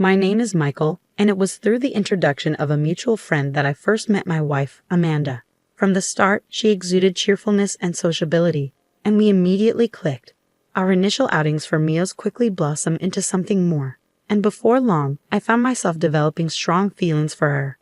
My name is Michael, and it was through the introduction of a mutual friend that I first met my wife, Amanda. From the start, she exuded cheerfulness and sociability, and we immediately clicked. Our initial outings for meals quickly blossomed into something more, and before long, I found myself developing strong feelings for her.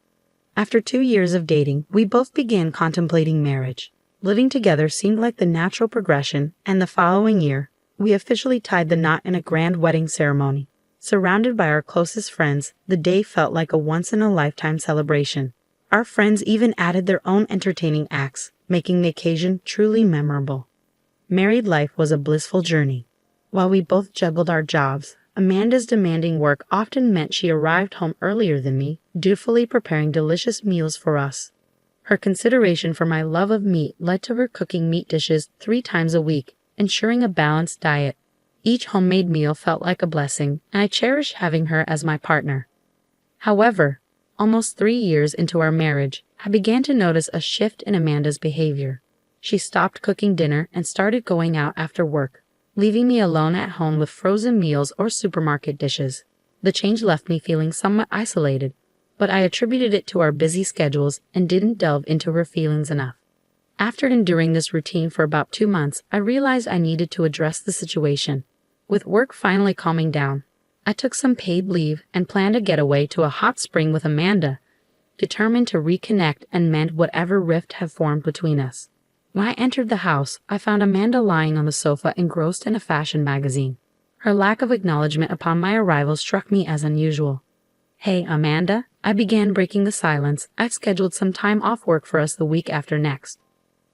After 2 years of dating, we both began contemplating marriage. Living together seemed like the natural progression, and the following year, we officially tied the knot in a grand wedding ceremony. Surrounded by our closest friends, the day felt like a once-in-a-lifetime celebration. Our friends even added their own entertaining acts, making the occasion truly memorable. Married life was a blissful journey. While we both juggled our jobs, Amanda's demanding work often meant she arrived home earlier than me, dutifully preparing delicious meals for us. Her consideration for my love of meat led to her cooking meat dishes 3 times a week, ensuring a balanced diet. Each homemade meal felt like a blessing, and I cherished having her as my partner. However, almost 3 years into our marriage, I began to notice a shift in Amanda's behavior. She stopped cooking dinner and started going out after work, leaving me alone at home with frozen meals or supermarket dishes. The change left me feeling somewhat isolated, but I attributed it to our busy schedules and didn't delve into her feelings enough. After enduring this routine for about 2 months, I realized I needed to address the situation. With work finally calming down, I took some paid leave and planned a getaway to a hot spring with Amanda, determined to reconnect and mend whatever rift had formed between us. When I entered the house, I found Amanda lying on the sofa engrossed in a fashion magazine. Her lack of acknowledgement upon my arrival struck me as unusual. "Hey, Amanda," I began, breaking the silence. "I've scheduled some time off work for us the week after next.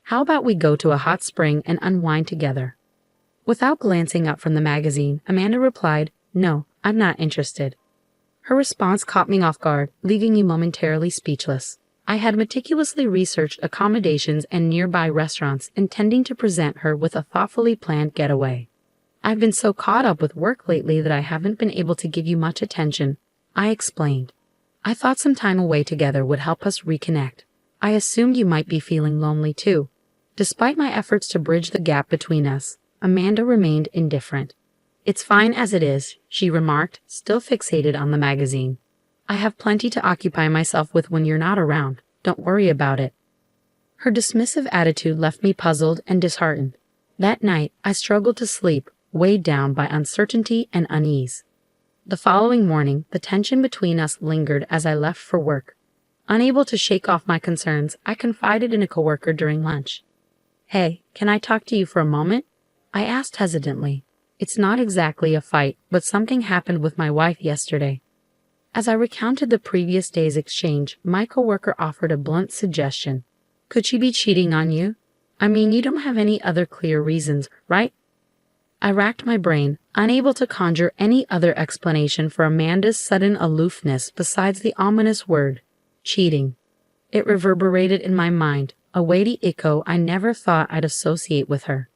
How about we go to a hot spring and unwind together?" Without glancing up from the magazine, Amanda replied, "No, I'm not interested." Her response caught me off guard, leaving me momentarily speechless. I had meticulously researched accommodations and nearby restaurants, intending to present her with a thoughtfully planned getaway. "I've been so caught up with work lately that I haven't been able to give you much attention," I explained. "I thought some time away together would help us reconnect. I assumed you might be feeling lonely too." Despite my efforts to bridge the gap between us, Amanda remained indifferent. "It's fine as it is," she remarked, still fixated on the magazine. "I have plenty to occupy myself with when you're not around. Don't worry about it." Her dismissive attitude left me puzzled and disheartened. That night, I struggled to sleep, weighed down by uncertainty and unease. The following morning, the tension between us lingered as I left for work. Unable to shake off my concerns, I confided in a coworker during lunch. "Hey, can I talk to you for a moment?" I asked hesitantly. "It's not exactly a fight, but something happened with my wife yesterday." As I recounted the previous day's exchange, my coworker offered a blunt suggestion. "Could she be cheating on you? I mean, you don't have any other clear reasons, right?" I racked my brain, unable to conjure any other explanation for Amanda's sudden aloofness besides the ominous word, cheating. It reverberated in my mind, a weighty echo I never thought I'd associate with her.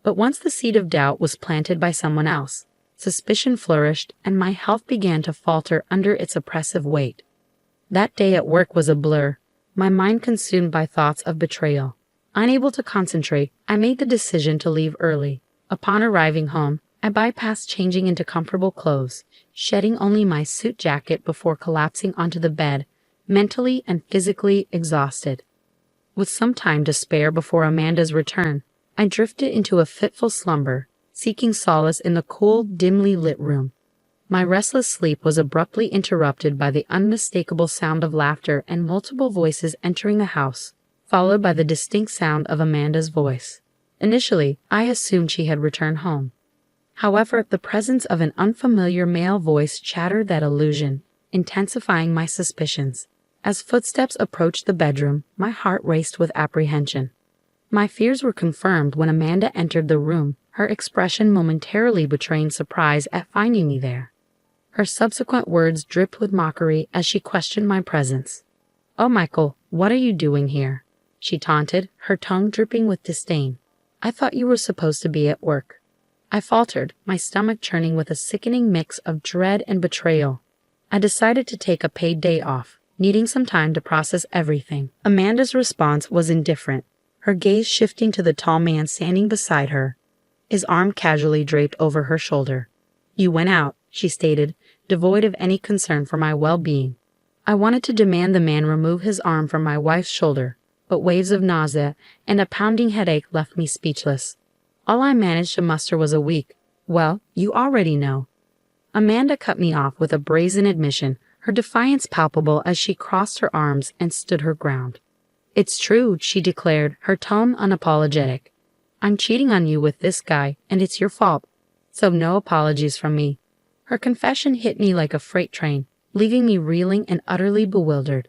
But once the seed of doubt was planted by someone else, suspicion flourished and my health began to falter under its oppressive weight. That day at work was a blur, my mind consumed by thoughts of betrayal. Unable to concentrate, I made the decision to leave early. Upon arriving home, I bypassed changing into comfortable clothes, shedding only my suit jacket before collapsing onto the bed, mentally and physically exhausted. With some time to spare before Amanda's return, I drifted into a fitful slumber, seeking solace in the cool, dimly lit room. My restless sleep was abruptly interrupted by the unmistakable sound of laughter and multiple voices entering the house, followed by the distinct sound of Amanda's voice. Initially, I assumed she had returned home. However, the presence of an unfamiliar male voice shattered that illusion, intensifying my suspicions. As footsteps approached the bedroom, my heart raced with apprehension. My fears were confirmed when Amanda entered the room, her expression momentarily betraying surprise at finding me there. Her subsequent words dripped with mockery as she questioned my presence. "Oh, Michael, what are you doing here?" she taunted, her tongue dripping with disdain. "I thought you were supposed to be at work." I faltered, my stomach churning with a sickening mix of dread and betrayal. I decided to take a paid day off, needing some time to process everything. Amanda's response was indifferent, her gaze shifting to the tall man standing beside her, his arm casually draped over her shoulder. "You went out," she stated, devoid of any concern for my well-being. I wanted to demand the man remove his arm from my wife's shoulder, but waves of nausea and a pounding headache left me speechless. All I managed to muster was a weak, "Well, you already know." Amanda cut me off with a brazen admission, her defiance palpable as she crossed her arms and stood her ground. "It's true," she declared, her tone unapologetic. "I'm cheating on you with this guy, and it's your fault. So no apologies from me." Her confession hit me like a freight train, leaving me reeling and utterly bewildered.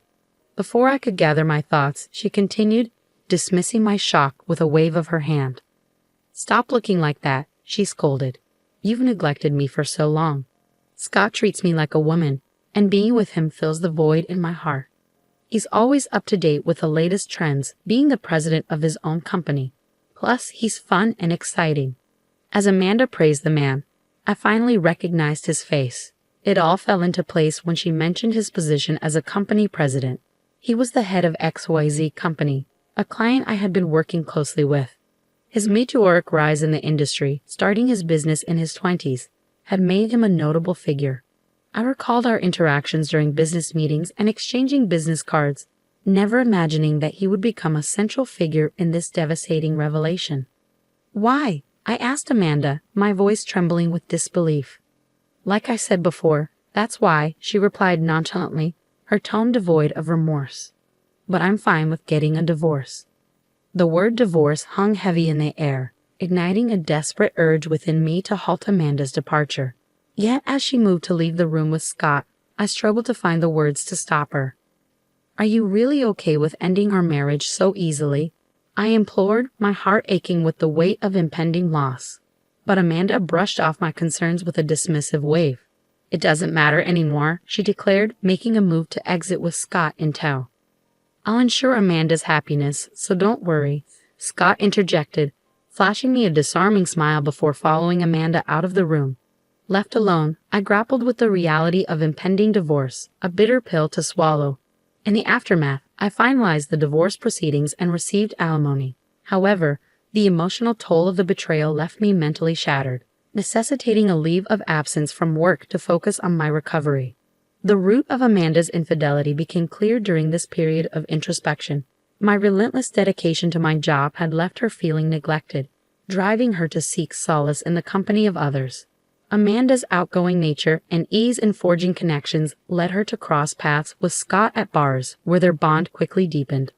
Before I could gather my thoughts, she continued, dismissing my shock with a wave of her hand. "Stop looking like that," she scolded. "You've neglected me for so long. Scott treats me like a woman, and being with him fills the void in my heart. He's always up to date with the latest trends, being the president of his own company. Plus, he's fun and exciting." As Amanda praised the man, I finally recognized his face. It all fell into place when she mentioned his position as a company president. He was the head of XYZ Company, a client I had been working closely with. His meteoric rise in the industry, starting his business in his 20s, had made him a notable figure. I recalled our interactions during business meetings and exchanging business cards, never imagining that he would become a central figure in this devastating revelation. "Why?" I asked Amanda, my voice trembling with disbelief. "Like I said before, that's why," she replied nonchalantly, her tone devoid of remorse. "But I'm fine with getting a divorce." The word divorce hung heavy in the air, igniting a desperate urge within me to halt Amanda's departure. Yet as she moved to leave the room with Scott, I struggled to find the words to stop her. "Are you really okay with ending our marriage so easily?" I implored, my heart aching with the weight of impending loss. But Amanda brushed off my concerns with a dismissive wave. "It doesn't matter anymore," she declared, making a move to exit with Scott in tow. "I'll ensure Amanda's happiness, so don't worry," Scott interjected, flashing me a disarming smile before following Amanda out of the room. Left alone, I grappled with the reality of impending divorce, a bitter pill to swallow. In the aftermath, I finalized the divorce proceedings and received alimony. However, the emotional toll of the betrayal left me mentally shattered, necessitating a leave of absence from work to focus on my recovery. The root of Amanda's infidelity became clear during this period of introspection. My relentless dedication to my job had left her feeling neglected, driving her to seek solace in the company of others. Amanda's outgoing nature and ease in forging connections led her to cross paths with Scott at bars, where their bond quickly deepened.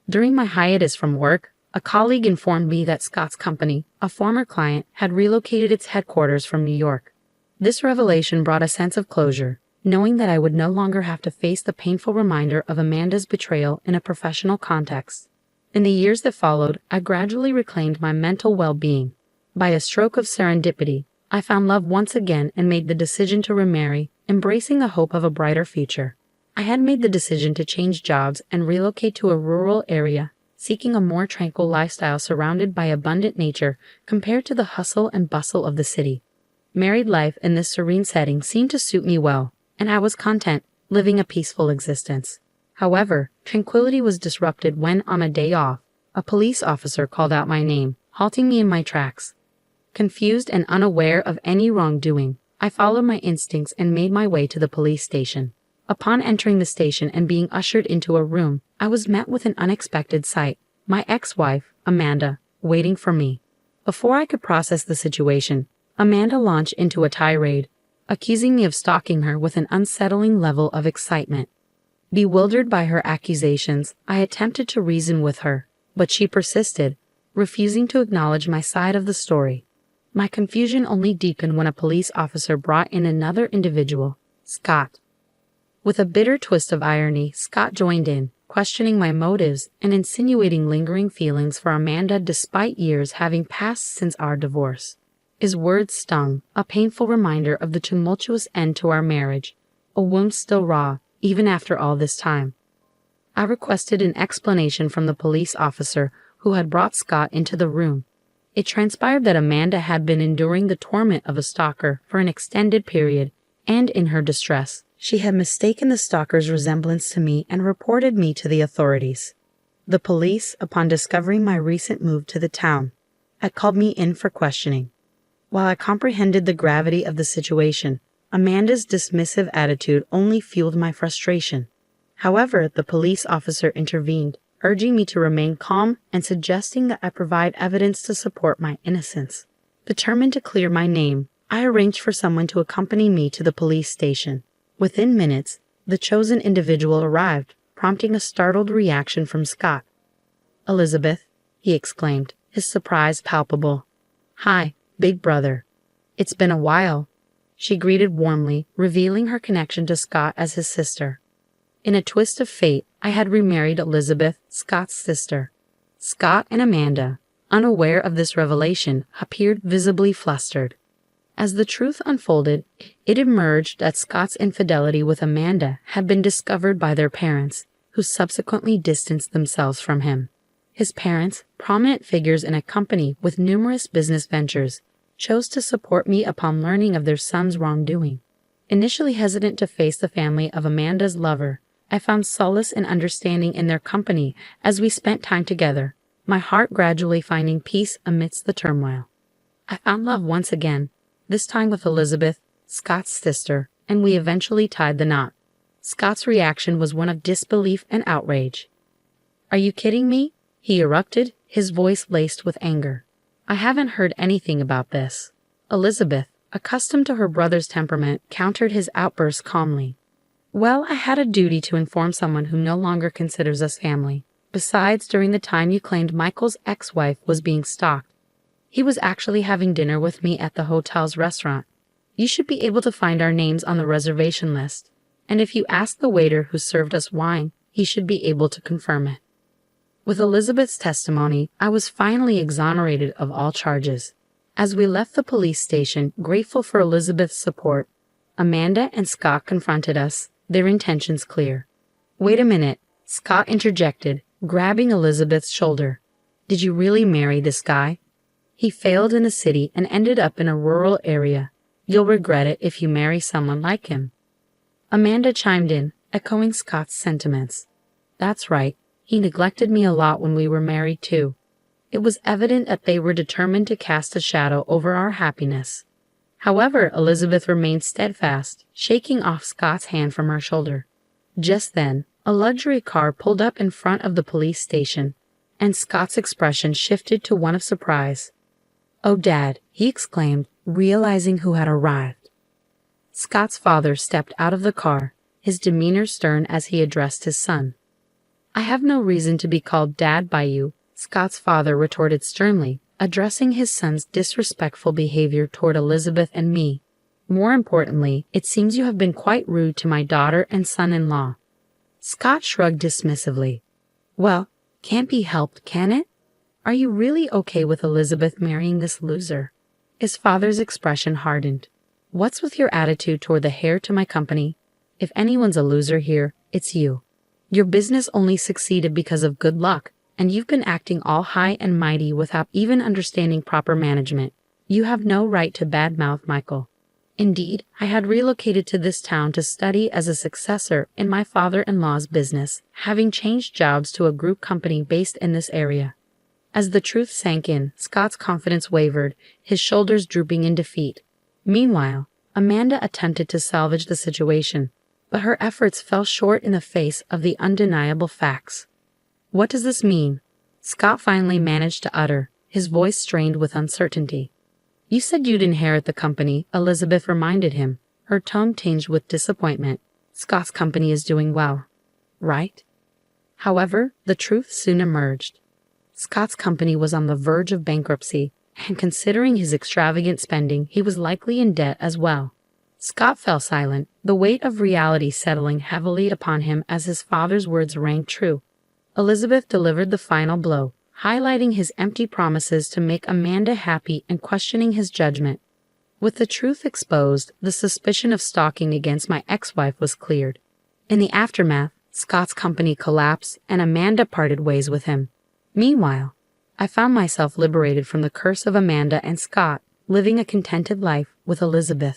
During my hiatus from work, a colleague informed me that Scott's company, a former client, had relocated its headquarters from New York. This revelation brought a sense of closure, knowing that I would no longer have to face the painful reminder of Amanda's betrayal in a professional context. In the years that followed, I gradually reclaimed my mental well-being. By a stroke of serendipity, I found love once again and made the decision to remarry, embracing the hope of a brighter future. I had made the decision to change jobs and relocate to a rural area, seeking a more tranquil lifestyle surrounded by abundant nature compared to the hustle and bustle of the city. Married life in this serene setting seemed to suit me well, and I was content, living a peaceful existence. However, tranquility was disrupted when, on a day off, a police officer called out my name, halting me in my tracks. Confused and unaware of any wrongdoing, I followed my instincts and made my way to the police station. Upon entering the station and being ushered into a room, I was met with an unexpected sight, my ex-wife, Amanda, waiting for me. Before I could process the situation, Amanda launched into a tirade, accusing me of stalking her with an unsettling level of excitement. Bewildered by her accusations, I attempted to reason with her, but she persisted, refusing to acknowledge my side of the story. My confusion only deepened when a police officer brought in another individual, Scott. With a bitter twist of irony, Scott joined in, questioning my motives and insinuating lingering feelings for Amanda despite years having passed since our divorce. His words stung, a painful reminder of the tumultuous end to our marriage, a wound still raw, even after all this time. I requested an explanation from the police officer who had brought Scott into the room. It transpired that Amanda had been enduring the torment of a stalker for an extended period, and in her distress, she had mistaken the stalker's resemblance to me and reported me to the authorities. The police, upon discovering my recent move to the town, had called me in for questioning. While I comprehended the gravity of the situation, Amanda's dismissive attitude only fueled my frustration. However, the police officer intervened, urging me to remain calm and suggesting that I provide evidence to support my innocence. Determined to clear my name, I arranged for someone to accompany me to the police station. Within minutes, the chosen individual arrived, prompting a startled reaction from Scott. "Elizabeth," he exclaimed, his surprise palpable. "Hi, big brother. It's been a while," she greeted warmly, revealing her connection to Scott as his sister. In a twist of fate, I had remarried Elizabeth, Scott's sister. Scott and Amanda, unaware of this revelation, appeared visibly flustered. As the truth unfolded, it emerged that Scott's infidelity with Amanda had been discovered by their parents, who subsequently distanced themselves from him. His parents, prominent figures in a company with numerous business ventures, chose to support me upon learning of their son's wrongdoing. Initially hesitant to face the family of Amanda's lover, I found solace and understanding in their company as we spent time together, my heart gradually finding peace amidst the turmoil. I found love once again, this time with Elizabeth, Scott's sister, and we eventually tied the knot. Scott's reaction was one of disbelief and outrage. "Are you kidding me?" he erupted, his voice laced with anger. "I haven't heard anything about this." Elizabeth, accustomed to her brother's temperament, countered his outburst calmly. "Well, I had a duty to inform someone who no longer considers us family. Besides, during the time you claimed Michael's ex-wife was being stalked, he was actually having dinner with me at the hotel's restaurant. You should be able to find our names on the reservation list, and if you ask the waiter who served us wine, he should be able to confirm it." With Elizabeth's testimony, I was finally exonerated of all charges. As we left the police station, grateful for Elizabeth's support, Amanda and Scott confronted us, their intentions clear. "Wait a minute," Scott interjected, grabbing Elizabeth's shoulder. "Did you really marry this guy? He failed in the city and ended up in a rural area. You'll regret it if you marry someone like him." Amanda chimed in, echoing Scott's sentiments. "That's right. He neglected me a lot when we were married too." It was evident that they were determined to cast a shadow over our happiness. However, Elizabeth remained steadfast, shaking off Scott's hand from her shoulder. Just then, a luxury car pulled up in front of the police station, and Scott's expression shifted to one of surprise. "Oh, Dad," he exclaimed, realizing who had arrived. Scott's father stepped out of the car, his demeanor stern as he addressed his son. "I have no reason to be called Dad by you," Scott's father retorted sternly, addressing his son's disrespectful behavior toward Elizabeth and me. "More importantly, it seems you have been quite rude to my daughter and son-in-law." Scott shrugged dismissively. "Well, can't be helped, can it? Are you really okay with Elizabeth marrying this loser?" His father's expression hardened. "What's with your attitude toward the heir to my company? If anyone's a loser here, it's you. Your business only succeeded because of good luck, and you've been acting all high and mighty without even understanding proper management. You have no right to badmouth Michael. Indeed, I had relocated to this town to study as a successor in my father-in-law's business, having changed jobs to a group company based in this area." As the truth sank in, Scott's confidence wavered, his shoulders drooping in defeat. Meanwhile, Amanda attempted to salvage the situation, but her efforts fell short in the face of the undeniable facts. "What does this mean?" Scott finally managed to utter, his voice strained with uncertainty. "You said you'd inherit the company," Elizabeth reminded him, her tone tinged with disappointment. "Scott's company is doing well, right?" However, the truth soon emerged. Scott's company was on the verge of bankruptcy, and considering his extravagant spending, he was likely in debt as well. Scott fell silent, the weight of reality settling heavily upon him as his father's words rang true. Elizabeth delivered the final blow, highlighting his empty promises to make Amanda happy and questioning his judgment. With the truth exposed, the suspicion of stalking against my ex-wife was cleared. In the aftermath, Scott's company collapsed and Amanda parted ways with him. Meanwhile, I found myself liberated from the curse of Amanda and Scott, living a contented life with Elizabeth.